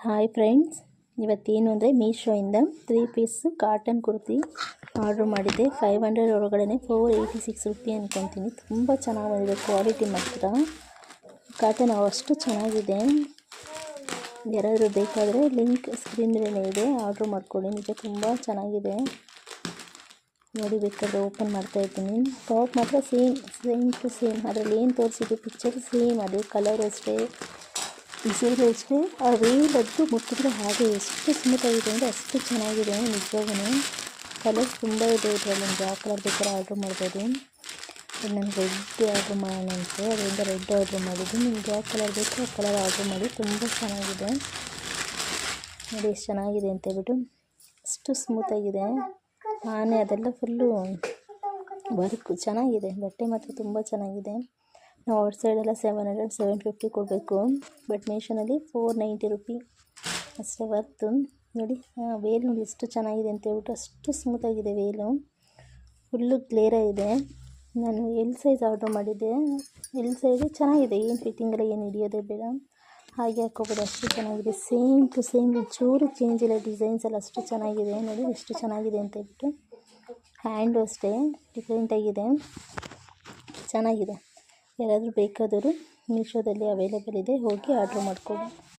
Hi friends, ಇವತ್ತೇನು ಅಂದರೆ ಮೀಶೋಯಿಂದ 3 piece cotton kurti order ಮಾಡಿದ್ದೆ. 500 ಒಳಗಡೆ 486 ರುಪಿ ಅಂದ್ಕೊತೀನಿ. ತುಂಬ ಚೆನ್ನಾಗಿ ಬಂದಿದೆ ಕ್ವಾಲಿಟಿ ಮಾತ್ರ. ಕಾಟನ್ ಅಷ್ಟು ಚೆನ್ನಾಗಿದೆ. ಯಾರಾದರೂ ಬೇಕಾದರೆ ಲಿಂಕ್ ಸ್ಕ್ರೀನ್ ಮೇಲೆ ಇದೆ, ಆರ್ಡ್ರ್ ಮಾಡ್ಕೊಳ್ಳಿ. ನಿಜ ತುಂಬ ಚೆನ್ನಾಗಿದೆ ನೋಡಿ. ಬೇಕಾದರೆ ಓಪನ್ ಮಾಡ್ತಾಯಿದ್ದೀನಿ. ಟಾಪ್ ಮಾತ್ರ ಸೇಮ್ ಟು ಸೇಮ್ ಅದರಲ್ಲಿ ಏನು ತೋರಿಸಿದ್ದು ಪಿಕ್ಚರ್ ಸೇಮ್ ಅದೇ ಕಲರ್ ಅಷ್ಟೇ, ಡಿಸೈನ್ ಅಷ್ಟೇ. ಆ ವೇಲದ್ದು ಮುಟ್ಟಿದ್ರೆ ಹಾಗೆ ಎಷ್ಟು ಸ್ಮೂತಾಗಿದೆ ಅಂದರೆ ಅಷ್ಟು ಚೆನ್ನಾಗಿದೆ ನಿಜವಾಗೂ. ಕಲರ್ಸ್ ತುಂಬ ಇದೆ ಇದರಲ್ಲಿ. ನಿಮ್ಗೆ ಯಾವ ಕಲರ್ ಬೇಕಾದ್ರೆ ಆರ್ಡ್ರ್ ಮಾಡ್ಬೋದು. ನಾನು ರೆಡ್ ಆರ್ಡ್ರ್ ಮಾಡೋಣ ಅಂತ ಅದರಿಂದ ರೆಡ್ ಆರ್ಡ್ರ್ ಮಾಡಿದ್ದು. ನಿಮ್ಗೆ ಯಾವ ಕಲರ್ ಬೇಕೋ ಆ ಕಲರ್ ಆರ್ಡ್ರ್ ಮಾಡಿ. ತುಂಬ ಚೆನ್ನಾಗಿದೆ ನೋಡಿ, ಎಷ್ಟು ಚೆನ್ನಾಗಿದೆ ಅಂತೇಳ್ಬಿಟ್ಟು. ಅಷ್ಟು ಸ್ಮೂತಾಗಿದೆ. ಆನೆ ಅದೆಲ್ಲ ಫುಲ್ಲು ವರ್ಕು ಚೆನ್ನಾಗಿದೆ. ಬಟ್ಟೆ ಮಾತ್ರ ತುಂಬ ಚೆನ್ನಾಗಿದೆ. ನಾವು ಔಟ್ ಸೈಡೆಲ್ಲ 700 750 ಕೊಡಬೇಕು, ಬಟ್ ಮೀಶೋನಲ್ಲಿ 490 ರುಪಿ ಅಷ್ಟೇ ವರ್ತು ನೋಡಿ. ವೇಲ್ ನೋಡಿ ಎಷ್ಟು ಚೆನ್ನಾಗಿದೆ ಅಂತೇಳ್ಬಿಟ್ಟು. ಅಷ್ಟು ಸ್ಮೂತಾಗಿದೆ ವೇಲು, ಫುಲ್ಲು ಕ್ಲಿಯರ ಇದೆ. ನಾನು ಎಲ್ ಸೈಜ್ ಆರ್ಡ್ರ್ ಮಾಡಿದ್ದೆ. ಎಲ್ ಸೈಜ್ ಚೆನ್ನಾಗಿದೆ, ಏನು ಫಿಟ್ಟಿಂಗೆಲ್ಲ ಏನು ಹಿಡಿಯೋದೇ ಬೇಡ, ಹಾಗೆ ಹಾಕ್ಕೋಬೋದು. ಅಷ್ಟು ಚೆನ್ನಾಗಿದೆ. ಸೇಮ್ ಟು ಸೇಮ್, ಚೂರು ಚೇಂಜ್ ಇಲ್ಲ. ಡಿಸೈನ್ಸ್ ಎಲ್ಲ ಅಷ್ಟು ಚೆನ್ನಾಗಿದೆ ನೋಡಿ, ಎಷ್ಟು ಚೆನ್ನಾಗಿದೆ ಅಂತೇಳ್ಬಿಟ್ಟು. ಹ್ಯಾಂಡು ಅಷ್ಟೇ ಡಿಫ್ರೆಂಟಾಗಿದೆ, ಚೆನ್ನಾಗಿದೆ. ಯಾರಾದರೂ ಬೇಕಾದರೂ ಮೀಶೋದಲ್ಲಿ ಅವೈಲೇಬಲ್ ಇದೆ, ಹೋಗಿ ಆರ್ಡ್ರ್ ಮಾಡ್ಕೊಳ್ಳಿ.